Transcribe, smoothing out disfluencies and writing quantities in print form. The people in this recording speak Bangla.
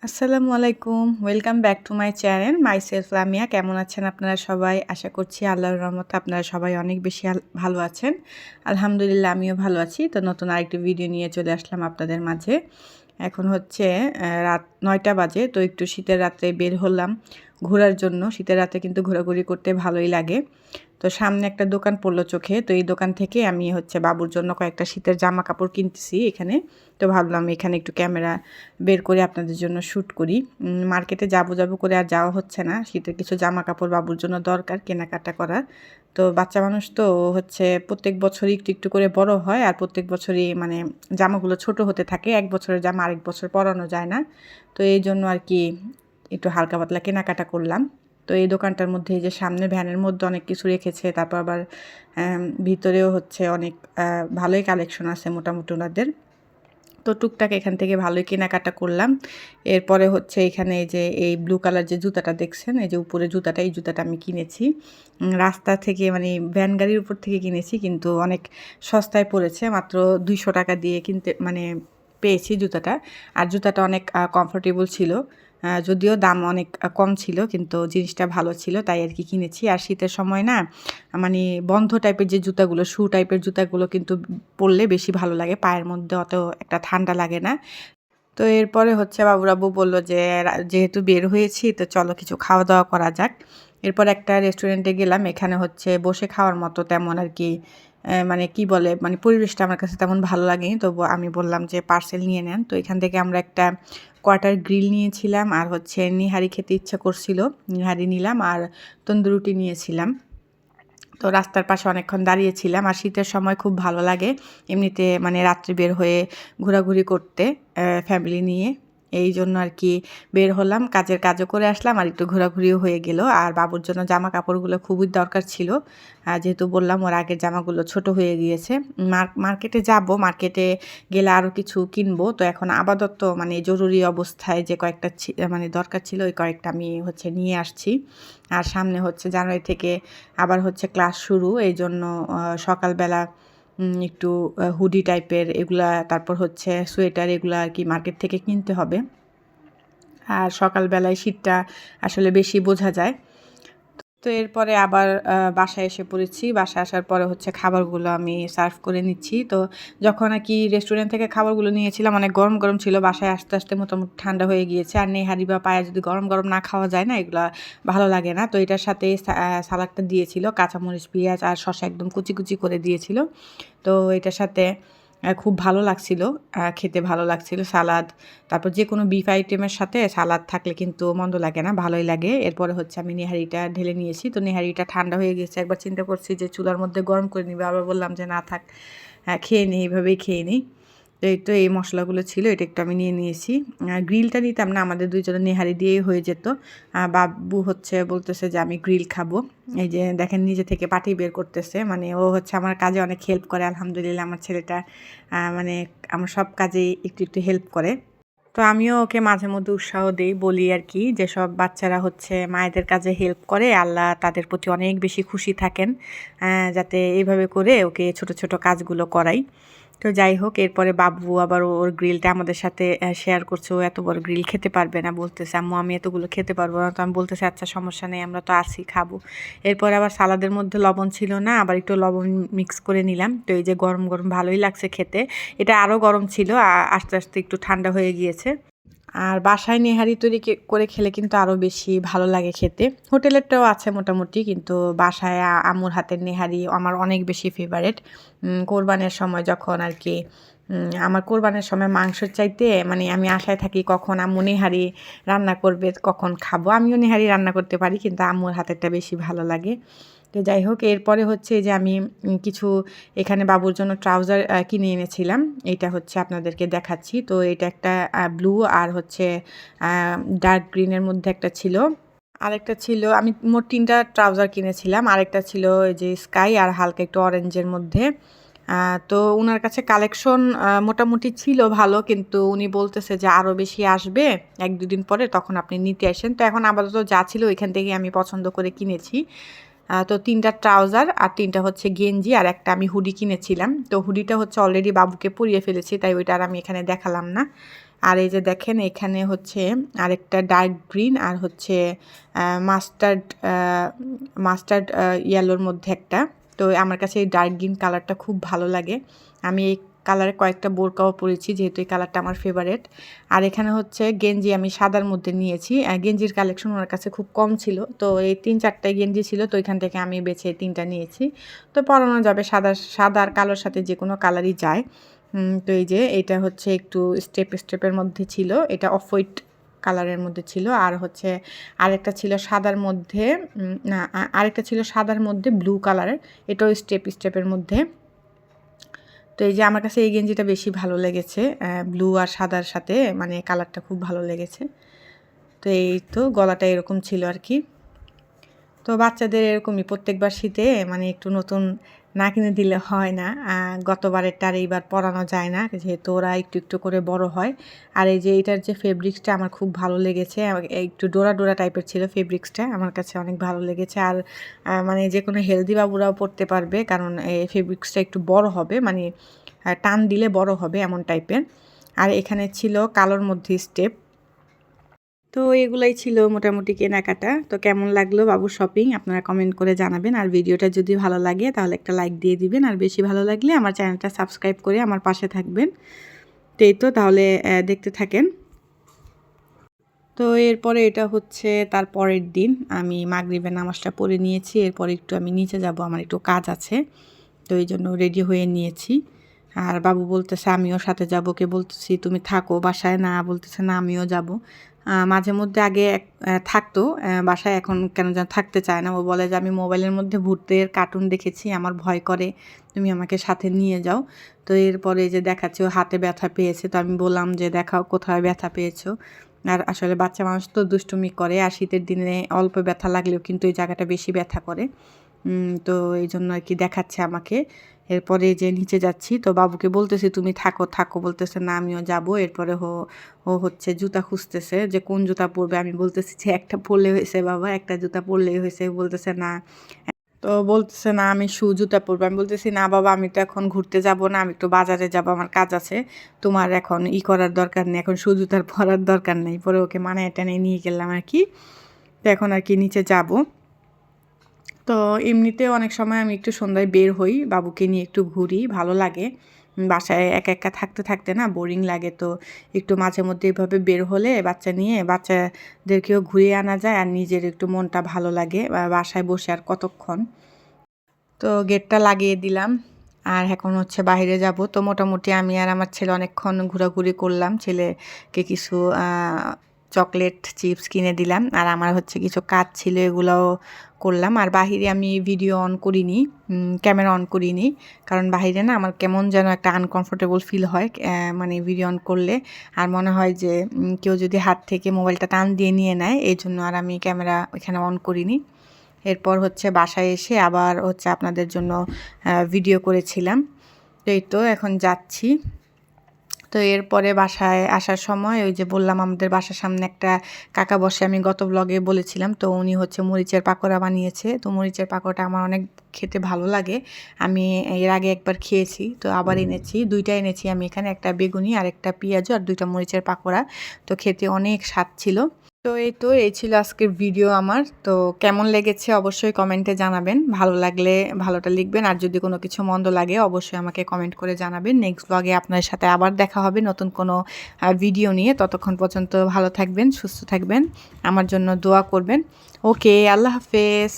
আসসালামু আলাইকুম। Welcome back to my channel. Myself Lamia. কেমন আছেন আপনারা সবাই? আশা করছি আল্লাহর রহমতে আপনারা সবাই অনেক বেশি ভালো আছেন। আলহামদুলিল্লাহ আমিও ভালো আছি। তো নতুন আরেকটি ভিডিও নিয়ে চলে আসলাম আপনাদের মাঝে। এখন হচ্ছে রাত ৯টা বাজে। তো একটু শীতের রাত্রে বের হলাম ঘোরার জন্য। শীতের রাতে কিন্তু ঘোরাঘুরি করতে ভালোই লাগে। তো সামনে একটা দোকান পড়লো চোখে। তো এই দোকান থেকে আমি হচ্ছে বাবুর জন্য কয়েকটা শীতের জামা কাপড় কিনতেছি এখানে। তো ভাবলাম এখানে একটু ক্যামেরা বের করে আপনাদের জন্য শ্যুট করি। মার্কেটে যাবো করে আর যাওয়া হচ্ছে না। শীতের কিছু জামা কাপড় বাবুর জন্য দরকার কেনাকাটা করা। তো বাচ্চা মানুষ তো হচ্ছে প্রত্যেক বছরই একটু করে বড় হয় আর প্রত্যেক বছরই মানে জামাগুলো ছোট হতে থাকে। ১ বছরের জামা আরেক বছর পরানো যায় না। তো এই জন্য আর কি একটু হালকা পাতলা কেনাকাটা করলাম। তো এই দোকানটার মধ্যে এই যে সামনে ভ্যানের মধ্যে অনেক কিছু রেখেছে। তারপর আবার ভিতরেও হচ্ছে অনেক ভালোই কালেকশন আছে মোটামুটি ওনাদের। তো টুকটাক এখান থেকে ভালোই কেনাকাটা করলাম। এরপরে হচ্ছে এখানে এই যে এই ব্লু কালার যে জুতাটা দেখছেন, এই যে উপরে জুতাটা, এই জুতাটা আমি কিনেছি। রাস্তা থেকে মানে ভ্যান গাড়ির উপর থেকে কিনেছি কিন্তু অনেক সস্তায় পড়েছে। মাত্র ২০০ টাকা দিয়ে কিনতে মানে পেয়েছি জুতাটা। আর জুতাটা অনেক কমফোর্টেবল ছিল। যদিও দাম অনেক কম ছিল কিন্তু জিনিসটা ভালো ছিল তাই আর কি কিনেছি। আর শীতের সময় না মানে বন্ধ টাইপের যে জুতাগুলো, শু টাইপের জুতাগুলো কিন্তু পরলে বেশি ভালো লাগে। পায়ের মধ্যে অত একটা ঠান্ডা লাগে না। তো এরপরে হচ্ছে বাবু বলল যে যেহেতু বের হয়েছি তো চলো কিছু খাওয়া-দাওয়া করা যাক। এরপর একটা রেস্টুরেন্টে গেলাম। এখানে হচ্ছে বসে খাওয়ার মতো তেমন আর কি মানে কি বলে মানে পরিবেশটা আমার কাছে তেমন ভালো লাগেনি। তবু আমি বললাম যে পার্সেল নিয়ে নেন। তো এখান থেকে আমরা একটা কোয়ার্টার গ্রিল নিয়েছিলাম আর হচ্ছে নিহারি খেতে ইচ্ছা করছিল। নিহারি নিলাম আর তন্দুর রুটি নিয়েছিলাম। তো রাস্তার পাশে অনেকক্ষণ দাঁড়িয়েছিলাম আর শীতের সময় খুব ভালো লাগে এমনিতে মানে রাত্রে বের হয়ে ঘোরাঘুরি করতে ফ্যামিলি নিয়ে। এই জন্য আর কি বের হলাম, কাজের কাজও করে আসলাম আর একটু ঘোরাঘুরিও হয়ে গেল। আর বাবুর জন্য জামা কাপড়গুলো খুবই দরকার ছিল। যেহেতু বললাম ওর আগের জামাগুলো ছোট হয়ে গিয়েছে। মার্কেটে যাব, মার্কেটে গেলে আরও কিছু কিনবো। তো এখন আপাতত মানে জরুরি অবস্থায় যে কয়েকটা মানে দরকার ছিল ওই কয়েকটা আমি হচ্ছে নিয়ে আসছি। আর সামনে হচ্ছে জানুয়ারি থেকে আবার হচ্ছে ক্লাস শুরু। এই জন্য সকালবেলা একটু হুডি টাইপের এগুলা, তারপর হচ্ছে সোয়েটার এগুলা আর কি মার্কেট থেকে কিনতে হবে। আর সকালবেলায় শীতটা আসলে বেশি বোঝা যায়। তো এরপরে আবার বাসায় এসে পড়েছি। বাসায় আসার পরে হচ্ছে খাবারগুলো আমি সার্ভ করে নিচ্ছি। তো যখন আর কি রেস্টুরেন্ট থেকে খাবারগুলো নিয়েছিলাম অনেক গরম ছিল। বাসায় আসতে মোটামুটি ঠান্ডা হয়ে গিয়েছে। আর নেহারি বা পায়া যদি গরম না খাওয়া যায় না এগুলা ভালো লাগে না। তো এটার সাথে সালাদটা দিয়েছিল। কাঁচামরিচ, পেঁয়াজ আর শসা একদম কুচি করে দিয়েছিল। তো এটার সাথে খুব ভালো লাগছিল, খেতে ভালো লাগছিল সালাদ। তারপর যেকোনো বিফ আইটেমের সাথে সালাদ থাকলে কিন্তু মন্দ লাগে না, ভালোই লাগে। এরপরে হচ্ছে আমি নেহারিটা ঢেলে নিয়েছি। তো নেহারিটা ঠান্ডা হয়ে গেছে। একবার চিন্তা করছি যে চুলার মধ্যে গরম করে নিবে, আবার বললাম যে না থাক, খেয়ে নিই, এইভাবেই খেয়ে নিই। তো এই মশলাগুলো ছিল, এটা একটু আমি নিয়ে নিয়েছি। গ্রিলটা নিতাম না, আমাদের দুইজনের নেহারি দিয়েই হয়ে যেত। বাবু হচ্ছে বলতেছে যে আমি গ্রিল খাবো। এই যে দেখেন নিজে থেকে পাটি বের করতেছে, মানে ও হচ্ছে আমার কাজে অনেক হেল্প করে। আলহামদুলিল্লাহ আমার ছেলেটা মানে আমার সব কাজেই একটু হেল্প করে। তো আমিও ওকে মাঝে মধ্যে উৎসাহ দেই, বলি আর কি যেসব বাচ্চারা হচ্ছে মায়েদের কাজে হেল্প করে আল্লাহ তাদের প্রতি অনেক বেশি খুশি থাকেন, যাতে এইভাবে করে ওকে ছোট কাজগুলো করাই। তো যাই হোক, এরপরে বাবু আবার ওর গ্রিলটা আমাদের সাথে শেয়ার করছে। ও এত বড় গ্রিল খেতে পারবে না, বলতেছে আম্মু আমি এতগুলো খেতে পারবো না। তো আমি বলতেছি আচ্ছা সমস্যা নেই, আমরা তো আছি, খাবো। এরপরে আবার সালাদের মধ্যে লবণ ছিল না, আবার একটু লবণ মিক্স করে নিলাম। তো এই যে গরম ভালোই লাগছে খেতে। এটা আরও গরম ছিল, আস্তে একটু ঠান্ডা হয়ে গিয়েছে। আর বাসায় নেহারি তৈরি করে খেলে কিন্তু আরও বেশি ভালো লাগে খেতে। হোটেলেরটাও আছে মোটামুটি, কিন্তু বাসায় আম্মুর হাতের নেহারি আমার অনেক বেশি ফেভারেট। কোরবানের সময় যখন আর কি আমার কোরবানের সময় মাংসের চাইতে মানে আমি আশায় থাকি কখন আম্মু নেহারি রান্না করবে, কখন খাবো। আমিও নেহারি রান্না করতে পারি কিন্তু আম্মুর হাতেরটা বেশি ভালো লাগে। তো যাই হোক, এরপরে হচ্ছে যে আমি কিছু এখানে বাবুর জন্য ট্রাউজার কিনে এনেছিলাম। এটা হচ্ছে আপনাদেরকে দেখাচ্ছি। তো এটা একটা ব্লু আর হচ্ছে ডার্ক গ্রিনের মধ্যে একটা ছিল। আরেকটা ছিল, আমি মোট ৩টা ট্রাউজার কিনেছিলাম। আরেকটা ছিল এই যে স্কাই আর হালকা একটু অরেঞ্জের মধ্যে। তো উনার কাছে কালেকশন মোটামুটি ছিল ভালো, কিন্তু উনি বলতেছে যে আরও বেশি আসবে ১-২ দিন পরে, তখন আপনি নিতে আসেন। তো এখন আপাতত যা ছিল ওইখান থেকেই আমি পছন্দ করে কিনেছি। তো ৩টা ট্রাউজার আর ৩টা হচ্ছে গেঞ্জি আর একটা আমি হুডি কিনেছিলাম। তো হুডিটা হচ্ছে অলরেডি বাবুকে পরিয়ে ফেলেছি, তাই ওইটা আর আমি এখানে দেখালাম না। আর এই যে দেখেন এখানে হচ্ছে আরেকটা ডার্ক গ্রিন আর হচ্ছে মাস্টার্ড মাস্টার্ড ইয়েলোর মধ্যে একটা। তো আমার কাছে এই ডার্ক গ্রিন কালারটা খুব ভালো লাগে। আমি এই কালারে কয়েকটা বোরকাও পরেছি, যেহেতু এই কালারটা আমার ফেভারেট। আর এখানে হচ্ছে গেঞ্জি আমি সাদার মধ্যে নিয়েছি। গেঞ্জির কালেকশন ওনার কাছে খুব কম ছিল, তো এই 3-4টাই গেঞ্জি ছিল, তো এখান থেকে আমি বেছে 3টা নিয়েছি। তো পরানো যাবে, সাদা আর কালোর সাথে যে কোনো কালারই যায়। তো এই যে এটা হচ্ছে একটু স্টেপের মধ্যে ছিল, এটা অফ হোয়াইট কালারের মধ্যে ছিল। আর হচ্ছে আরেকটা ছিল সাদার মধ্যে, না আরেকটা ছিল সাদার মধ্যে ব্লু কালারের, এটাও স্টেপের মধ্যে। তো এই যে আমার কাছে এই গেঞ্জিটা বেশি ভালো লেগেছে, ব্লু আর সাদার সাথে, মানে কালারটা খুব ভালো লেগেছে। তো এই তো গলাটা এরকম ছিল আর কি। তো বাচ্চাদের এরকমই প্রত্যেকবার শীতে মানে একটু নতুন না কিনে দিলে হয় না। গতবারেরটা আর এইবার পরানো যায় না, যেহেতু ওরা একটু একটু করে বড় হয়। আর এই যে এটার যে ফেব্রিক্সটা আমার খুব ভালো লেগেছে, একটু ডোরা ডোরা টাইপের ছিল ফেব্রিক্সটা, আমার কাছে অনেক ভালো লেগেছে। আর মানে যে কোনো হেলদি বাবুরাও পরতে পারবে, কারণ এই ফেব্রিক্সটা একটু বড় হবে, মানে টান দিলে বড় হবে এমন টাইপের। আর এখানে ছিল কালোর মধ্যে স্টেপ। তো এগুলাই ছিল মোটামুটি কেনাকাটা। তো কেমন লাগলো বাবুর শপিং আপনারা কমেন্ট করে জানাবেন। আর ভিডিওটা যদি ভালো লাগে তাহলে একটা লাইক দিয়ে দিবেন, আর বেশি ভালো লাগলে আমার চ্যানেলটা সাবস্ক্রাইব করে আমার পাশে থাকবেন। তো এই তো তাহলে দেখতে থাকেন। তো এরপরে এটা হচ্ছে তার পরের দিন, আমি মাগরিবের নামাজটা পড়ে নিয়েছি। এরপর একটু আমি নিচে যাব, আমার একটু কাজ আছে, তো এই জন্য রেডি হয়ে নিয়েছি। আর বাবু বলতেছে আমিও সাথে যাব, কে বলতেছি তুমি থাকো বাসায়, না বলতেছে না আমিও যাব। মাঝে মধ্যে আগে থাকতো বাসায়, এখন কেন যেন থাকতে চায় না। ও বলে যে আমি মোবাইলের মধ্যে ভূতের কার্টুন দেখেছি, আমার ভয় করে, তুমি আমাকে সাথে নিয়ে যাও। তো এরপরে যে দেখাচ্ছে ও হাতে ব্যথা পেয়েছে, তো আমি বললাম যে দেখাও কোথায় ব্যথা পেয়েছো। আর আসলে বাচ্চা মানুষ তো দুষ্টুমি করে, আর শীতের দিনে অল্প ব্যথা লাগলেও কিন্তু এই জায়গাটা বেশি ব্যথা করে। তো এই জন্য আর কি দেখাচ্ছে আমাকে। এরপরে যে নিচে যাচ্ছি, তো বাবুকে বলতেছি তুমি থাকো থাকো, বলতেছে না আমিও যাব। এরপরে ও হচ্ছে জুতা খুঁজতেছে যে কোন জুতা পরবে। আমি বলতেছি যে একটা পরলে হয়েছে বাবা, একটা জুতা পরলেই হয়েছে। বলতেছে না, তো বলতেছে না আমি জুতা পরবো। আমি বলতেছি না বাবা, আমি তো এখন ঘুরতে যাব না, আমি একটু বাজারে যাব, আমার কাজ আছে, তোমার এখন করার দরকার নেই, এখন জুতার পরার দরকার নেই। পরে ওকে মানায় টেনে নিয়ে গেলাম আর কি। তো এখন আর কি নিচে যাব। তো এমনিতেও অনেক সময় আমি একটু সন্ধ্যায় বের হই, বাবুকে নিয়ে একটু ঘুরি, ভালো লাগে। বাসায় একা একা থাকতে থাকতে না বোরিং লাগে, তো একটু মাঝে মধ্যে এভাবে বের হলে বাচ্চা নিয়ে বাচ্চাদেরকেও ঘুরিয়ে আনা যায়, আর নিজের একটু মনটা ভালো লাগে। বাসায় বসে আর কতক্ষণ। তো গেটটা লাগিয়ে দিলাম, আর এখন হচ্ছে বাইরে যাব। তো মোটামুটি আমি আর আমার ছেলে অনেকক্ষণ ঘোরাঘুরি করলাম, ছেলেকে কিছু চকলেট চিপস কিনে দিলাম, আর আমার হচ্ছে কিছু কাজ ছিল এগুলোও করলাম। আর বাহিরে আমি ভিডিও অন করিনি, ক্যামেরা অন করিনি, কারণ বাহিরে না আমার কেমন যেন একটা আনকমফোর্টেবল ফিল হয়, মানে ভিডিও অন করলে। আর মনে হয় যে কেউ যদি হাত থেকে মোবাইলটা টান দিয়ে নিয়ে নেয়, এই জন্য আর আমি ক্যামেরা এখানে অন করিনি। এরপর হচ্ছে বাসায় এসে আবার হচ্ছে আপনাদের জন্য ভিডিও করেছিলাম। তো এই তো এখন যাচ্ছি। তো এরপরে বাসায় আসার সময় ওই যে বললাম আমাদের বাসার সামনে একটা কাকা বসে, আমি গত ব্লগে বলেছিলাম। তো উনি হচ্ছে মরিচের পাকোড়া বানিয়েছে। তো মরিচের পাকোড়াটা আমার অনেক খেতে ভালো লাগে, আমি এর আগে একবার খেয়েছি, তো আবার এনেছি, দুইটা এনেছি আমি এখানে, একটা বেগুনি আর একটা পেঁয়াজু আর 2টা মরিচের পাকোড়া। তো খেতে অনেক স্বাদ ছিল। তো এই ছিল আজকের ভিডিও আমার। তো কেমন লেগেছে অবশ্যই কমেন্টে জানাবেন, ভালো লাগলে ভালোটা লিখবেন, আর যদি কোনো কিছু মন্দ লাগে অবশ্যই আমাকে কমেন্ট করে জানাবেন। নেক্সট ব্লগে আপনার সাথে আবার দেখা হবে নতুন কোনো ভিডিও নিয়ে। ততক্ষণ পর্যন্ত ভালো থাকবেন, সুস্থ থাকবেন, আমার জন্য দোয়া করবেন। ওকে, আল্লাহ হাফেজ।